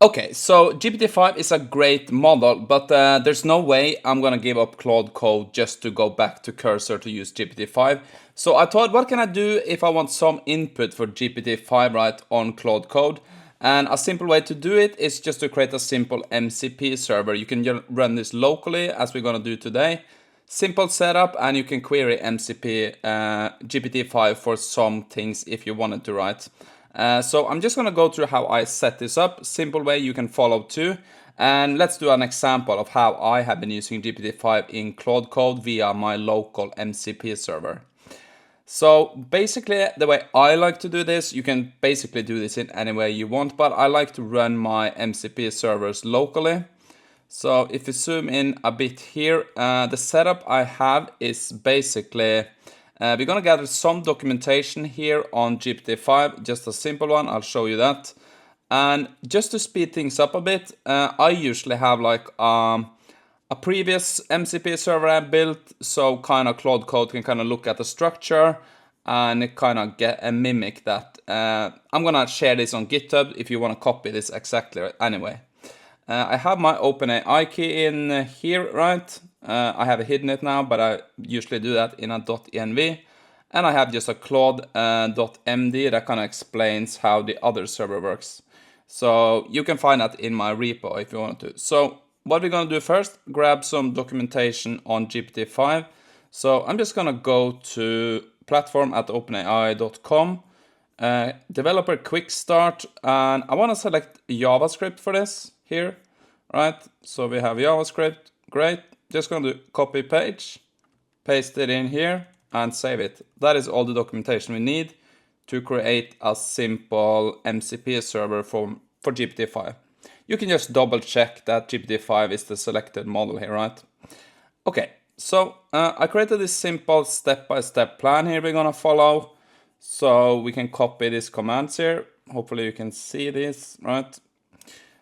Okay, so GPT-5 is a great model, but there's no way I'm gonna give up Claude Code just to go back to Cursor to use GPT-5. So I thought, what can I do if I want some input for GPT-5 right on Claude Code? And a simple way to do it is just to create a simple MCP server. You can run this locally, as we're gonna do today. Simple setup, and you can query MCP GPT-5 for some things if you wanted to, right? So I'm just gonna go through how I set this up. Simple way you can follow too. And let's do an example of how I have been using GPT-5 in Claude Code via my local MCP server. So basically, the way I like to do this, you can basically do this in any way you want, but I like to run my MCP servers locally. So if you zoom in a bit here, the setup I have is basically, we're gonna gather some documentation here on GPT-5, just a simple one, I'll show you that. And just to speed things up a bit, I usually have like a previous MCP server I built, so kind of Claude Code can kind of look at the structure and kind of get and mimic that. I'm gonna share this on GitHub if you want to copy this exactly anyway. I have my OpenAI key in here, right? I have hidden it now, but I usually do that in a .env. And I have just a Claude.md that kind of explains how the other server works. So you can find that in my repo if you want to. So what we're going to do first, grab some documentation on GPT-5. So I'm just going to go to platform@openai.com, developer quick start, and I want to select JavaScript for this here, right? So we have JavaScript, great. Just going to copy page, paste it in here, and save it. That is all the documentation we need to create a simple MCP server for GPT-5. You can just double check that GPT-5 is the selected model here, right? Okay, so I created this simple step-by-step plan here we're gonna follow. So we can copy these commands here. Hopefully you can see this, right?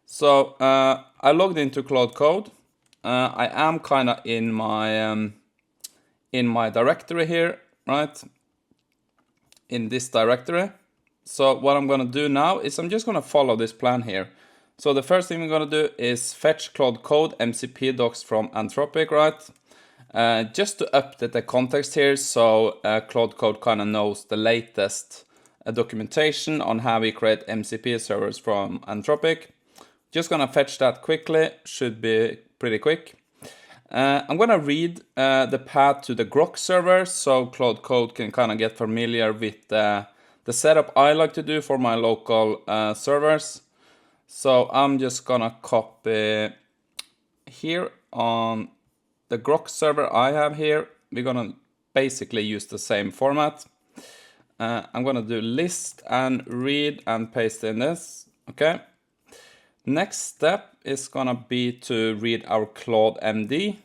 So I logged into Claude Code. I am kind of in my directory here, right? In this directory. So what I'm gonna do now is I'm just gonna follow this plan here. So the first thing we're gonna do is fetch Claude Code MCP docs from Anthropic, right? Just to update the context here, so Claude Code kind of knows the latest documentation on how we create MCP servers from Anthropic. Just gonna fetch that quickly, should be pretty quick. I'm gonna read the path to the Grok server, so Claude Code can kind of get familiar with the setup I like to do for my local servers. So I'm just gonna copy here on the Grok server I have here. We're gonna basically use the same format. I'm gonna do list and read and paste in this, okay? Next step is gonna be to read our Claude MD.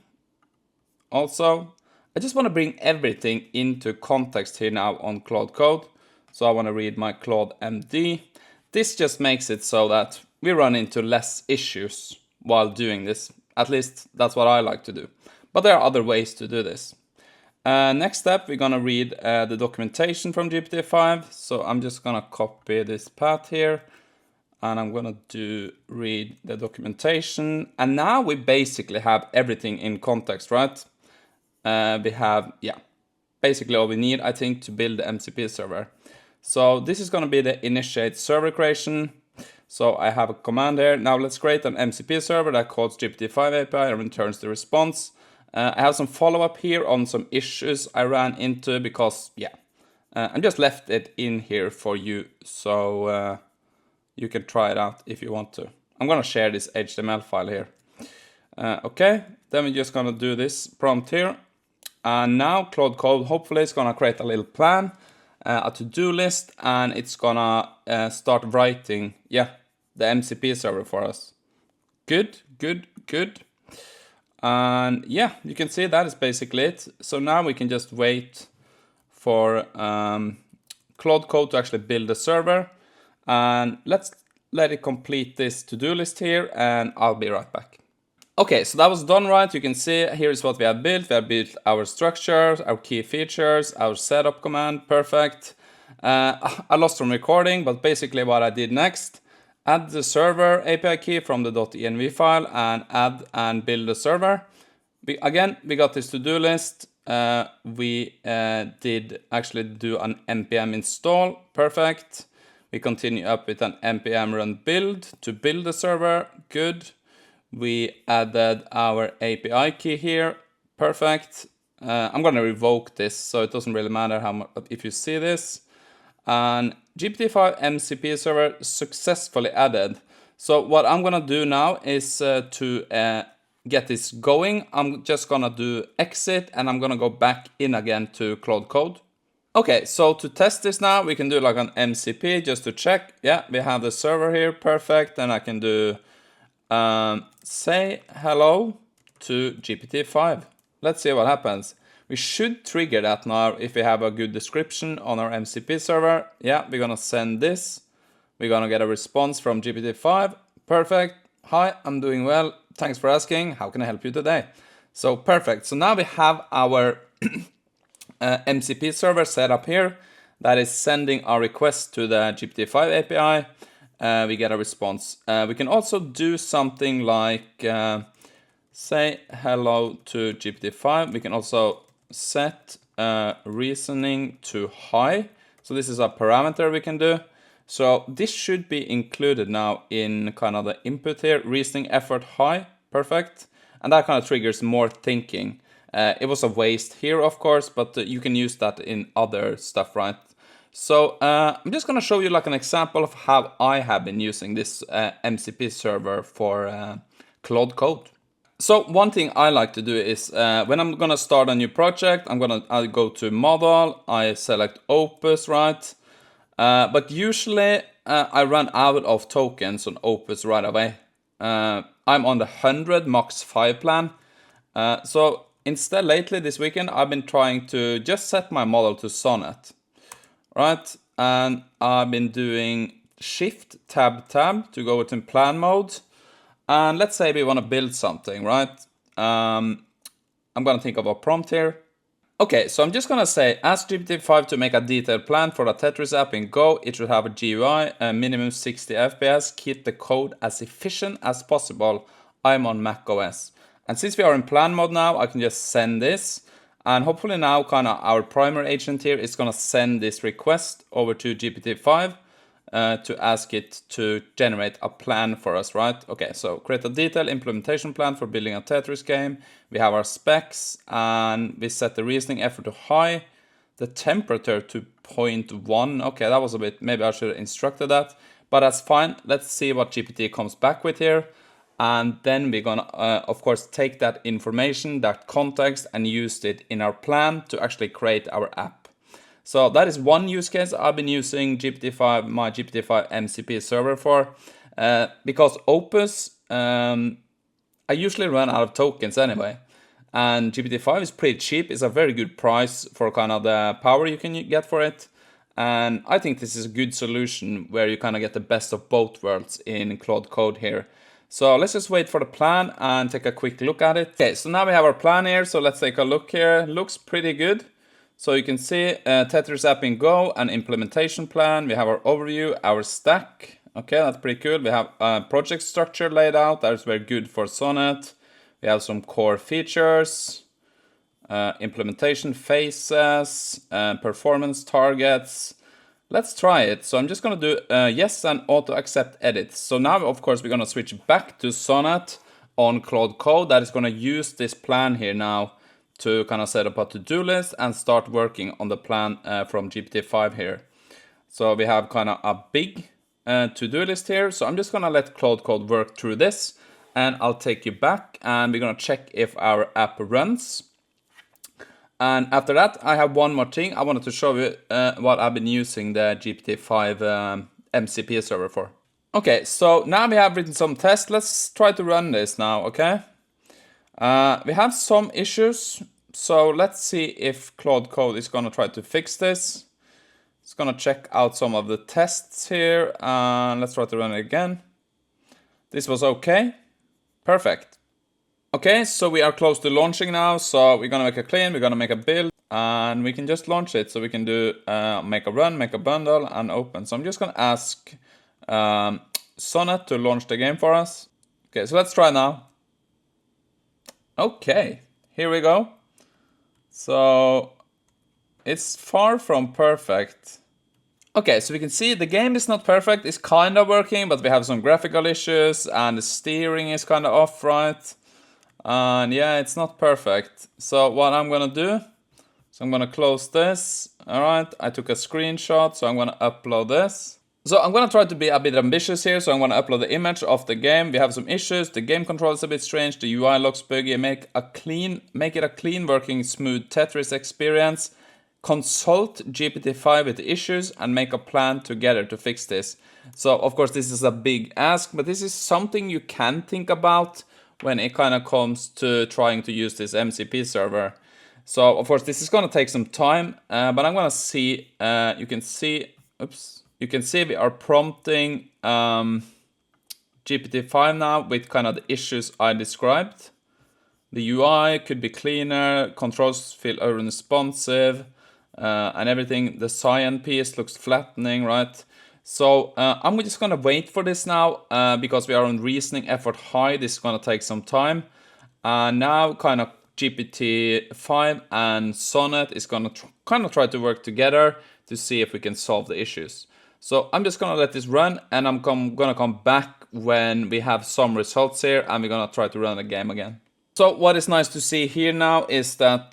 Also, I just wanna bring everything into context here now on Claude Code. So I wanna read my Claude MD. This just makes it so that we run into less issues while doing this. At least that's what I like to do. But there are other ways to do this. Next step, we're gonna read the documentation from GPT-5. So I'm just gonna copy this path here. And I'm gonna read the documentation. And now we basically have everything in context, right? We have, basically all we need, I think, to build the MCP server. So this is gonna be the initiate server creation. So I have a command here. Now let's create an MCP server that calls GPT-5 API and returns the response. I have some follow-up here on some issues I ran into because, I just left it in here for you. So you can try it out if you want to. I'm gonna share this HTML file here. Okay, then we're just gonna do this prompt here. And now Claude Code hopefully is gonna create a little plan, a to-do list, and it's gonna start writing, the MCP server for us. Good. And you can see that is basically it. So now we can just wait for Claude Code to actually build a server. And let's let it complete this to-do list here, and I'll be right back. Okay, so that was done, right? You can see here is what we have built. We have built our structures, our key features, our setup command, perfect. I lost from recording, but basically what I did next, add the server API key from the .env file and add and build the server. We got this to-do list. We did actually do an npm install. Perfect. We continue up with an npm run build to build the server. Good. We added our API key here. Perfect. I'm going to revoke this, so it doesn't really matter how much if you see this. And GPT-5 MCP server successfully added. So what I'm going to do now is to get this going, I'm just going to do exit and I'm going to go back in again to Claude Code. Okay, so to test this now, we can do like an MCP just to check. Yeah, we have the server here. Perfect. And I can do say hello to GPT-5. Let's see what happens. We should trigger that now if we have a good description on our MCP server. Yeah, we're going to send this. We're going to get a response from GPT-5. Perfect. Hi, I'm doing well. Thanks for asking. How can I help you today? So perfect. So now we have our MCP server set up here that is sending our request to the GPT-5 API. We get a response. We can also do something like say hello to GPT-5. We can also set reasoning to high. So this is a parameter we can do. So this should be included now in kind of the input here, reasoning effort high. Perfect. And that kind of triggers more thinking. It was a waste here, of course, but you can use that in other stuff, right? So I'm just going to show you like an example of how I have been using this MCP server for Claude Code. So one thing I like to do is when I'm going to start a new project, I'll go to model, I select Opus, right? But usually I run out of tokens on Opus right away. I'm on the 100 max 5 plan. So instead, lately this weekend, I've been trying to just set my model to Sonnet, right? And I've been doing Shift Tab to go to plan mode. And let's say we want to build something, right? I'm going to think of a prompt here. Okay, so I'm just going to say, ask GPT-5 to make a detailed plan for the Tetris app in Go. It should have a GUI, a minimum 60 FPS. Keep the code as efficient as possible. I'm on Mac OS. And since we are in plan mode now, I can just send this. And hopefully now kind of our primary agent here is going to send this request over to GPT-5 to ask it to generate a plan for us, right? Okay, so create a detailed implementation plan for building a Tetris game. We have our specs and we set the reasoning effort to high, the temperature to 0.1. Okay, that was a bit, maybe I should have instructed that, but that's fine. Let's see what GPT comes back with here. And then we're gonna, of course, take that information, that context, and use it in our plan to actually create our app. So that is one use case I've been using GPT-5, my GPT-5 MCP server for, because Opus, I usually run out of tokens anyway, and GPT-5 is pretty cheap. It's a very good price for kind of the power you can get for it, and I think this is a good solution where you kind of get the best of both worlds in Claude Code here. So let's just wait for the plan and take a quick look at it. Okay, so now we have our plan here, so let's take a look here. Looks pretty good. So you can see Tetris App in Go, an implementation plan. We have our overview, our stack. Okay, that's pretty cool. We have a project structure laid out. That is very good for Sonnet. We have some core features, implementation phases, performance targets. Let's try it. So I'm just going to do yes and auto accept edits. So now, of course, we're going to switch back to Sonnet on Claude Code. That is going to use this plan here now to kind of set up a to-do list and start working on the plan from GPT-5 here. So we have kind of a big to-do list here. So I'm just going to let Claude Code work through this, and I'll take you back and we're going to check if our app runs. And after that, I have one more thing. I wanted to show you what I've been using the GPT-5 MCP server for. Okay, so now we have written some tests. Let's try to run this now, okay? We have some issues, so let's see if Claude Code is going to try to fix this. It's going to check out some of the tests here, and let's try to run it again. This was okay. Perfect. Okay, so we are close to launching now, so we're going to make a clean, we're going to make a build, and we can just launch it. So we can do make a run, make a bundle, and open. So I'm just going to ask Sonnet to launch the game for us. Okay, so let's try now. Okay, here we go. So it's far from perfect. Okay, so we can see the game is not perfect. It's kind of working, but we have some graphical issues and the steering is kind of off, right? And yeah, it's not perfect. So what I'm gonna do, so I'm gonna close this. All right, I took a screenshot, so I'm gonna upload this. So I'm gonna try to be a bit ambitious here. So I'm gonna upload the image of the game. We have some issues. The game control is a bit strange. The UI looks buggy. Make it a clean, working, smooth Tetris experience. Consult GPT-5 with the issues and make a plan together to fix this. So of course this is a big ask, but this is something you can think about when it kind of comes to trying to use this MCP server. So of course this is gonna take some time, but I'm gonna see. You can see we are prompting GPT-5 now with kind of the issues I described. The UI could be cleaner, controls feel unresponsive, and everything. The cyan piece looks flattening, right? So I'm just gonna wait for this now because we are on reasoning effort high. This is gonna take some time. Now kind of GPT-5 and Sonnet is gonna kind of try to work together to see if we can solve the issues. So I'm just gonna let this run, and I'm gonna come back when we have some results here, and we're gonna try to run the game again. So what is nice to see here now is that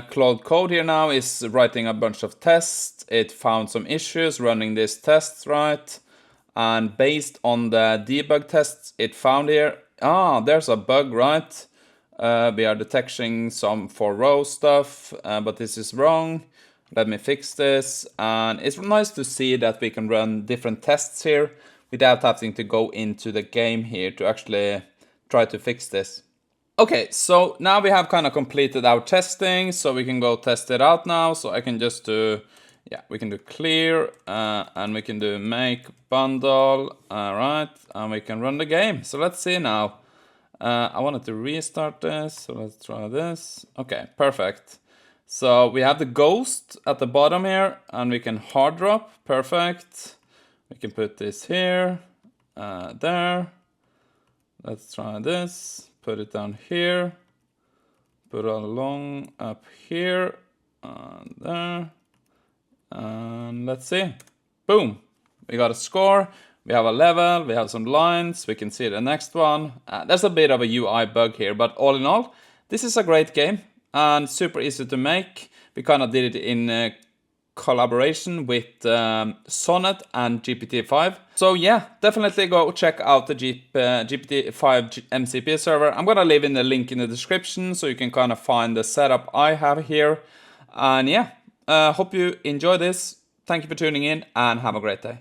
Claude Code here now is writing a bunch of tests. It found some issues running these tests, right? And based on the debug tests it found here, there's a bug, right? We are detecting some for row stuff, but this is wrong. Let me fix this. And it's nice to see that we can run different tests here without having to go into the game here to actually try to fix this. Okay, so now we have kind of completed our testing, so we can go test it out now. So I can just do, we can do clear, and we can do make bundle, all right, and we can run the game. So let's see now. I wanted to restart this, so let's try this. Okay, perfect. So we have the ghost at the bottom here, and we can hard drop, perfect. We can put this here, there. Let's try this. Put it down here, put it along up here, and there, and let's see. Boom, we got a score, we have a level, we have some lines, we can see the next one. There's a bit of a UI bug here, but all in all, this is a great game and super easy to make. We kind of did it in collaboration with Sonnet and GPT-5. So yeah, definitely go check out the GPT-5 MCP server. I'm gonna leave in the link in the description so you can kind of find the setup I have here. And yeah, hope you enjoy this. Thank you for tuning in and have a great day.